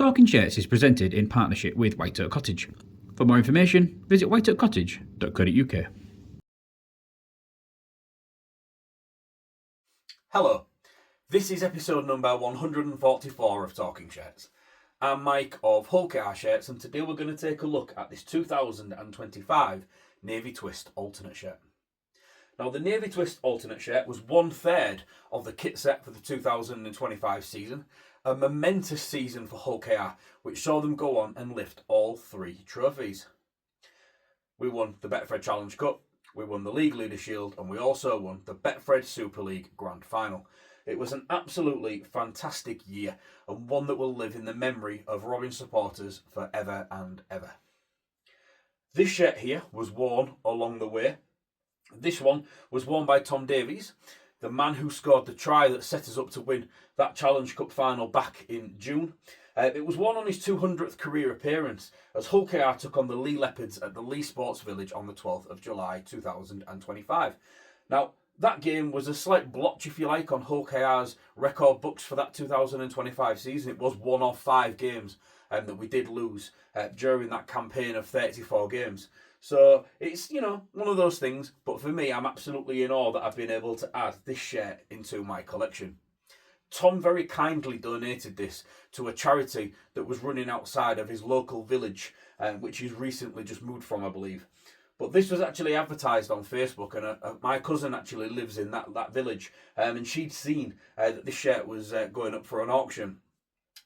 Talking Shirts is presented in partnership with White Oak Cottage. For more information, visit whiteoakcottage.co.uk. Hello, this is episode number 144 of Talking Shirts. I'm Mike of Hull KR Shirts, and today we're going to take a look at this 2025 Navy Twist alternate shirt. Now, the Navy Twist alternate shirt was 1/3 of the kit set for the 2025 season, a momentous season for Hull KR, which saw them go on and lift all 3 trophies. We won the Betfred Challenge Cup, we won the League Leader Shield, and we also won the Betfred Super League Grand Final. It was an absolutely fantastic year, and one that will live in the memory of Robin supporters forever and ever. This shirt here was worn along the way. This one was worn by Tom Davies, the man who scored the try that set us up to win that Challenge Cup final back in June. It was worn on his 200th career appearance as Hull KR took on the Leigh Leopards at the Leigh Sports Village on the 12th of July 2025. Now, that game was a slight blotch, if you like, on Hull KR's record books for that 2025 season. It was one of 5 games that we did lose during that campaign of 34 games. So it's, one of those things. But for me, I'm absolutely in awe that I've been able to add this shirt into my collection. Tom very kindly donated this to a charity that was running outside of his local village, which he's recently just moved from, I believe. But this was actually advertised on Facebook, and my cousin actually lives in that village, and she'd seen that this shirt was going up for an auction.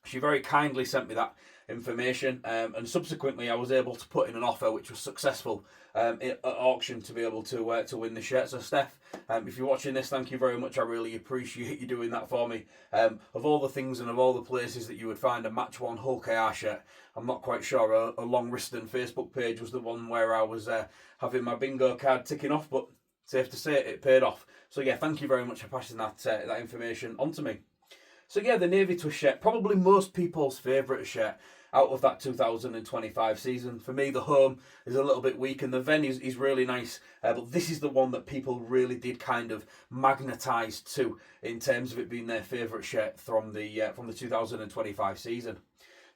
She very kindly sent me that information, and subsequently I was able to put in an offer which was successful at auction to be able to win the shirt. So Steph, if you're watching this, thank you very much. I really appreciate you doing that for me. Of all the things and of all the places that you would find a match one Hull KR shirt, I'm not quite sure a Long-Riston Facebook page was the one where I was having my bingo card ticking off, but safe to say it paid off. So yeah, thank you very much for passing that information on to me. So yeah, the Navy Twist shirt, probably most people's favourite shirt out of that 2025 season. For me, the home is a little bit weak and the venue is really nice, but this is the one that people really did kind of magnetise to in terms of it being their favourite shirt from the 2025 season.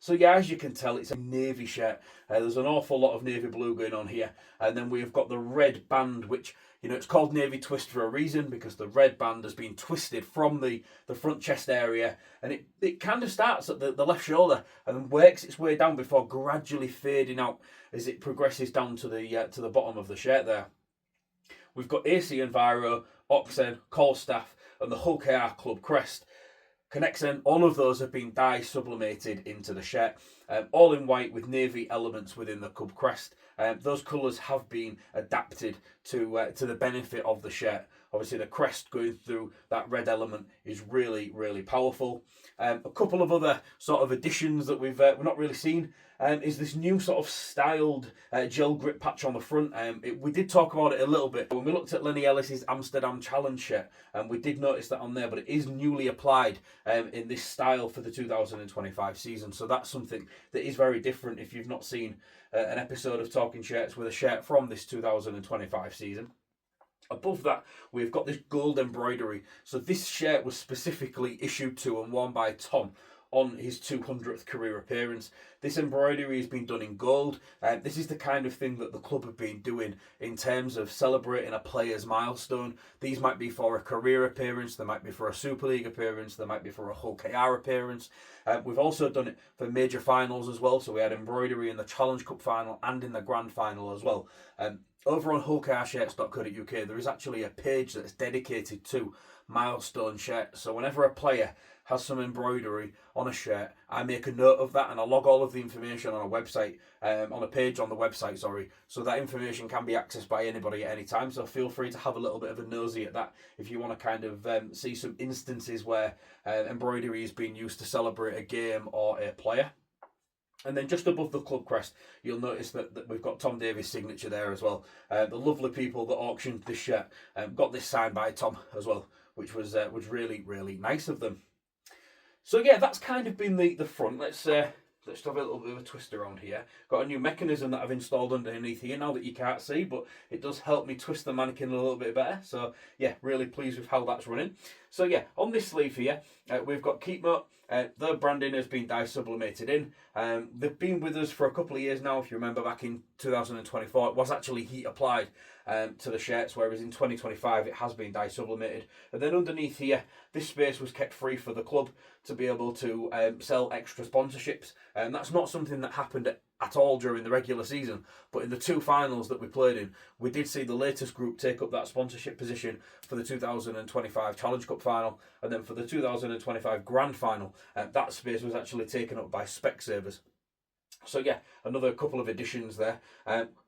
So yeah, as you can tell, it's a navy shirt. There's an awful lot of navy blue going on here, and then we've got the red band, which, it's called Navy Twist for a reason, because the red band has been twisted from the front chest area, and it kind of starts at the left shoulder and then works its way down before gradually fading out as it progresses down to the bottom of the shirt there. We've got AC Enviro, Oxen, Colstaff, and the Hull KR Club crest. Connexen, all of those have been dye sublimated into the shirt, all in white with navy elements within the club crest. Those colours have been adapted to the benefit of the shirt. Obviously, the crest going through that red element is really, really powerful. A couple of other sort of additions that we've not really seen is this new sort of styled gel grip patch on the front. We did talk about it a little bit when we looked at Lenny Ellis's Amsterdam Challenge shirt, and we did notice that on there, but it is newly applied in this style for the 2025 season. So that's something that is very different if you've not seen an episode of Talking Shirts with a shirt from this 2025 season. Above that, we've got this gold embroidery. So this shirt was specifically issued to and worn by Tom on his 200th career appearance. This embroidery has been done in gold. This is the kind of thing that the club have been doing in terms of celebrating a player's milestone. These might be for a career appearance, they might be for a Super League appearance, they might be for a Hull KR appearance. We've also done it for major finals as well. So we had embroidery in the Challenge Cup final and in the Grand Final as well. Over on hullkrshirts.co.uk, there is actually a page that's dedicated to milestone shirts. So whenever a player has some embroidery on a shirt, I make a note of that and I log all of the information on a website, on a page on the website, so that information can be accessed by anybody at any time. So feel free to have a little bit of a nosy at that if you want to kind of see some instances where embroidery is being used to celebrate a game or a player. And then just above the club crest, you'll notice that we've got Tom Davies' signature there as well. The lovely people that auctioned this shirt got this signed by Tom as well, which was really, really nice of them. So yeah, that's kind of been the front. Let's have a little bit of a twist around here. Got a new mechanism that I've installed underneath here now that you can't see, but it does help me twist the mannequin a little bit better. So yeah, really pleased with how that's running. So yeah, on this sleeve here, we've got Keepmo. Their branding has been dye sublimated in. They've been with us for a couple of years now. If you remember back in 2024, it was actually heat applied to the shirts, whereas in 2025 it has been dye sublimated. And then underneath here, this space was kept free for the club to be able to sell extra sponsorships. And that's not something that happened at all during the regular season, but in the two finals that we played in, we did see the latest group take up that sponsorship position for the 2025 Challenge Cup final, and then for the 2025 Grand Final, that space was actually taken up by Specsavers. So yeah, another couple of additions there.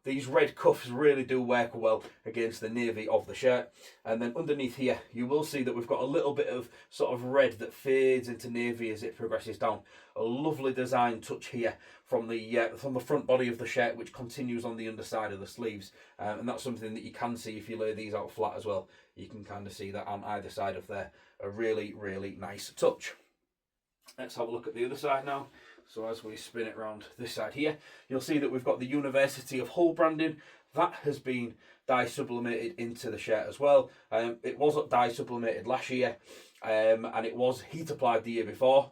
These red cuffs really do work well against the navy of the shirt. And then underneath here, you will see that we've got a little bit of sort of red that fades into navy as it progresses down. A lovely design touch here from the front body of the shirt, which continues on the underside of the sleeves. And that's something that you can see if you lay these out flat as well. You can kind of see that on either side of there. A really, really nice touch. Let's have a look at the other side now. So as we spin it around this side here, you'll see that we've got the University of Hull branding. That has been dye sublimated into the shirt as well. It was dye sublimated last year, and it was heat applied the year before.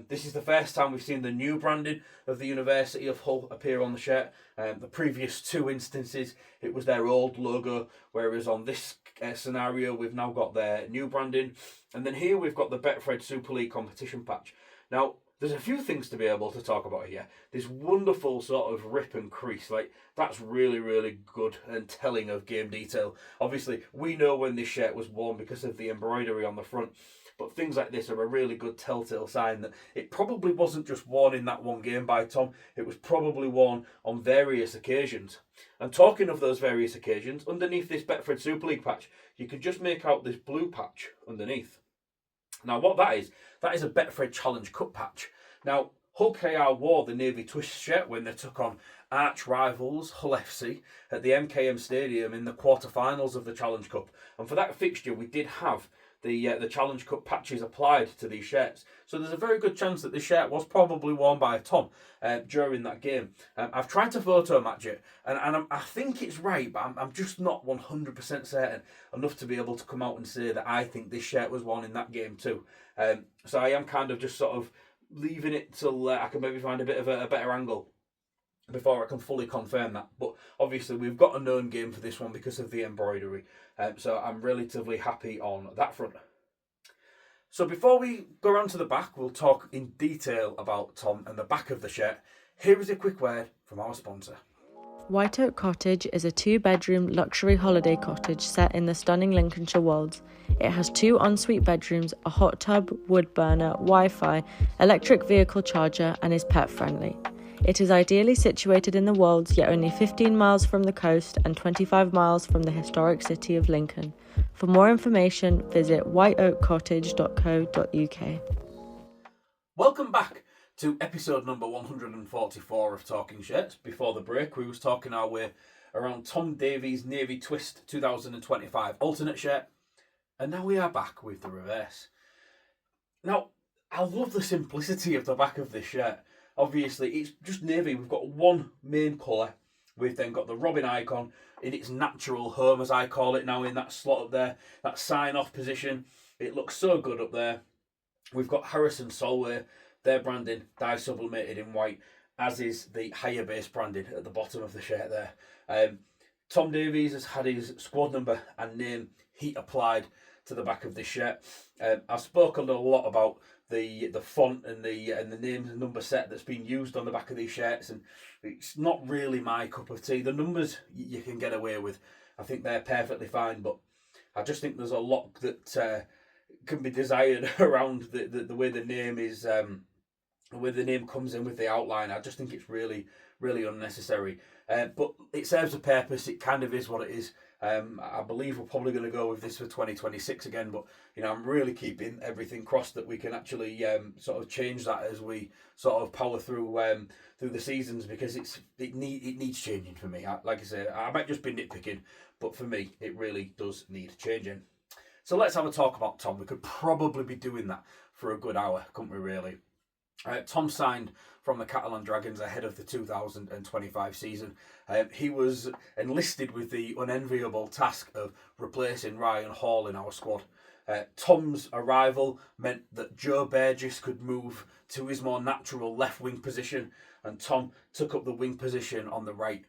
This is the first time we've seen the new branding of the University of Hull appear on the shirt. The previous two instances, it was their old logo, whereas on this scenario, we've now got their new branding. And then here we've got the Betfred Super League competition patch. Now, there's a few things to be able to talk about here. This wonderful sort of rip and crease, like that's really, really good and telling of game detail. Obviously, we know when this shirt was worn because of the embroidery on the front, but things like this are a really good telltale sign that it probably wasn't just worn in that one game by Tom, it was probably worn on various occasions. And talking of those various occasions, underneath this Betfred Super League patch, you can just make out this blue patch underneath. Now what that is a Betfred Challenge Cup patch. Now, Hull KR wore the Navy Twist shirt when they took on arch rivals Hull FC at the MKM Stadium in the quarter-finals of the Challenge Cup. And for that fixture, we did have the Challenge Cup patches applied to these shirts. So there's a very good chance that this shirt was probably worn by Tom during that game. I've tried to photo match it, and I think it's right, but I'm just not 100% certain enough to be able to come out and say that I think this shirt was worn in that game too. So I am kind of just sort of leaving it till I can maybe find a bit of a better angle before I can fully confirm that. But obviously we've got a known game for this one because of the embroidery. So I'm relatively happy on that front. So before we go around to the back, we'll talk in detail about Tom and the back of the shirt. Here is a quick word from our sponsor. White Oak Cottage is a 2-bedroom luxury holiday cottage set in the stunning Lincolnshire Wolds. It has 2 ensuite bedrooms, a hot tub, wood burner, Wi-Fi, electric vehicle charger, and is pet friendly. It is ideally situated in the Wolds, yet only 15 miles from the coast and 25 miles from the historic city of Lincoln. For more information, visit whiteoakcottage.co.uk. Welcome back to episode number 144 of Talking Shirts. Before the break, we was talking our way around Tom Davies' Navy Twist 2025 alternate shirt, and now we are back with the reverse. Now, I love the simplicity of the back of this shirt. Obviously, it's just navy. We've got one main colour. We've then got the Robin icon in its natural home, as I call it now, in that slot up there, that sign-off position. It looks so good up there. We've got Harrison Solway, their branding, dye sublimated in white, as is the higher base branding at the bottom of the shirt there. Tom Davies has had his squad number and name heat applied to the back of this shirt. I've spoken a lot about the font and the name and number set that's been used on the back of these shirts, and it's not really my cup of tea. The numbers you can get away with. I think they're perfectly fine, but I just think there's a lot that can be desired around the way the name is, the way the name comes in with the outline. I just think it's really, really unnecessary. But it serves a purpose. It kind of is what it is. I believe we're probably going to go with this for 2026 again, but I'm really keeping everything crossed that we can actually sort of change that as we sort of power through the seasons, because it needs changing for me. Like I say, I might just be nitpicking, but for me it really does need changing. So let's have a talk about Tom. We could probably be doing that for a good hour, couldn't we really? Tom signed from the Catalan Dragons ahead of the 2025 season. He was enlisted with the unenviable task of replacing Ryan Hall in our squad. Tom's arrival meant that Joe Burgess could move to his more natural left wing position, and Tom took up the wing position on the right.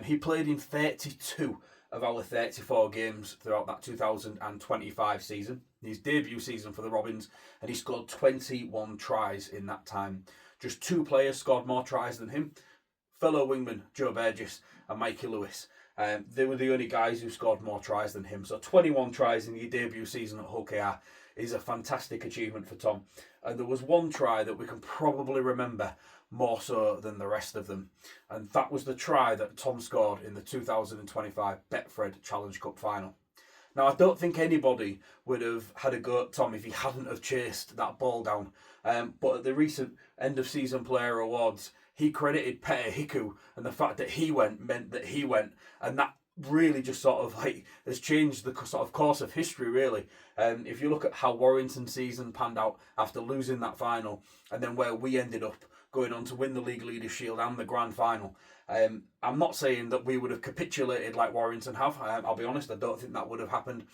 He played in 32 of our 34 games throughout that 2025 season, his debut season for the Robins, and he scored 21 tries in that time. Just 2 players scored more tries than him, fellow wingman Joe Burgess and Mikey Lewis. They were the only guys who scored more tries than him. So 21 tries in your debut season at Hull KR is a fantastic achievement for Tom. And there was one try that we can probably remember more so than the rest of them. And that was the try that Tom scored in the 2025 Betfred Challenge Cup final. Now, I don't think anybody would have had a go at Tom if he hadn't have chased that ball down. But at the recent end of season player awards, he credited Petter Hiku, and the fact that he went meant that he went, and that really just sort of like has changed the sort of course of history, really. If you look at how Warrington's season panned out after losing that final, and then where we ended up going on to win the League Leaders' Shield and the Grand Final. I'm not saying that we would have capitulated like Warrington have. I'll be honest, I don't think that would have happened.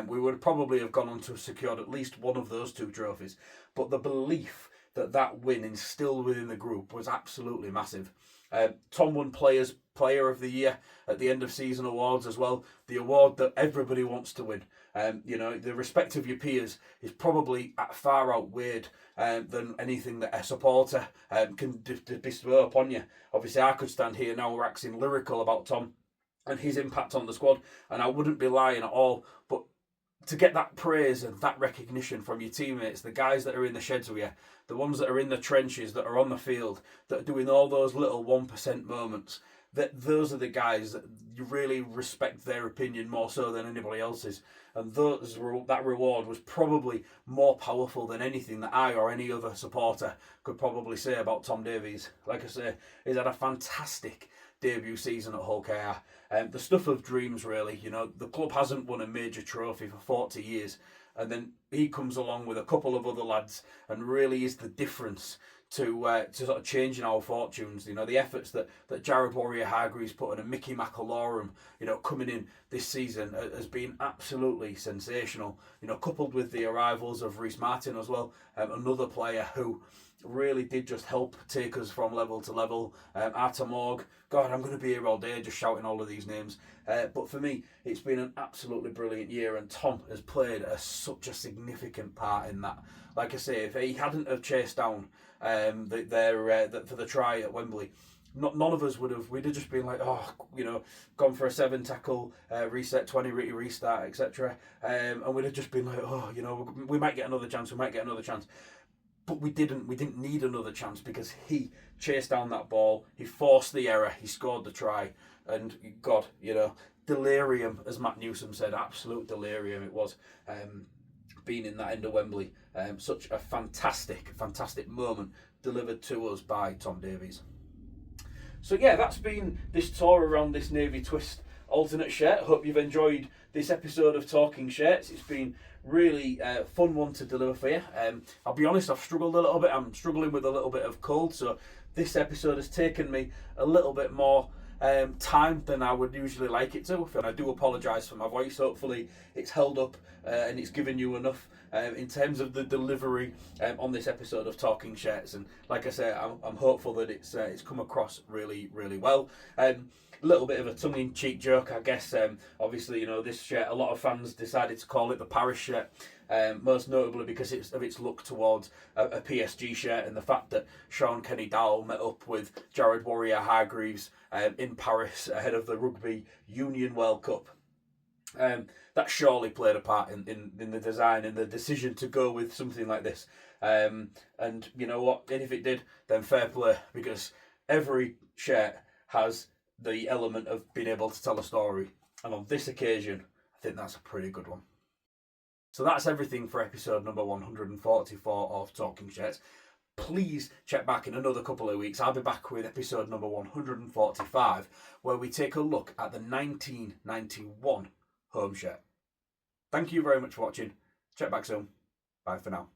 We would probably have gone on to have secured at least one of those 2 trophies. But the belief that that win instilled within the group was absolutely massive. Tom won Player of the Year at the end of season awards as well. The award that everybody wants to win. The respect of your peers is probably far outweighed than anything that a supporter can bestow upon you. Obviously, I could stand here now waxing lyrical about Tom and his impact on the squad, and I wouldn't be lying at all. But to get that praise and that recognition from your teammates, the guys that are in the sheds with you, the ones that are in the trenches, that are on the field, that are doing all those little 1% moments, those are the guys that you really respect their opinion more so than anybody else's. And that reward was probably more powerful than anything that I or any other supporter could probably say about Tom Davies. Like I say, he's had a fantastic debut season at Hull KR. The stuff of dreams, really. The club hasn't won a major trophy for 40 years. And then he comes along with a couple of other lads and really is the difference to sort of changing our fortunes. The efforts that Jared Warrior-Hargreaves put in, and Mickey McAlorum, coming in this season has been absolutely sensational. Coupled with the arrivals of Rhys Martin as well, another player who really did just help take us from level to level. Arta Morg, God, I'm going to be here all day just shouting all of these names. But for me, it's been an absolutely brilliant year, and Tom has played such a significant part in that. Like I say, if he hadn't have chased down for the try at Wembley, none of us would have. We'd have just been like, gone for a 7 tackle, reset, 20 restart, etc. And we'd have just been like, we might get another chance. But we didn't. We didn't need another chance because he chased down that ball. He forced the error. He scored the try. And God, delirium, as Matt Newsom said, absolute delirium it was. Being in that end of Wembley, such a fantastic moment delivered to us by Tom Davies. So yeah, that's been this tour around this Navy Twist alternate shirt. Hope you've enjoyed this episode of Talking Shirts. It's been really fun one to deliver for you. I'll be honest, I've struggled a little bit. I'm struggling with a little bit of cold, so this episode has taken me a little bit more time than I would usually like it to, and I do apologise for my voice. Hopefully it's held up and it's given you enough in terms of the delivery on this episode of Talking Shirts. And like I say, I'm hopeful that it's come across really, really well. Little bit of a tongue-in-cheek joke, I guess. Obviously, this shirt, a lot of fans decided to call it the Paris shirt, most notably because of its look towards a PSG shirt, and the fact that Sean Kenny-Dowell met up with Jared Warrior-Hargreaves in Paris ahead of the Rugby Union World Cup. That surely played a part in the design and the decision to go with something like this. And you know what? And if it did, then fair play, because every shirt has the element of being able to tell a story. And on this occasion, I think that's a pretty good one. So that's everything for episode number 144 of Talking Shirts. Please check back in another couple of weeks. I'll be back with episode number 145, where we take a look at the 1991 home shirt. Thank you very much for watching. Check back soon. Bye for now.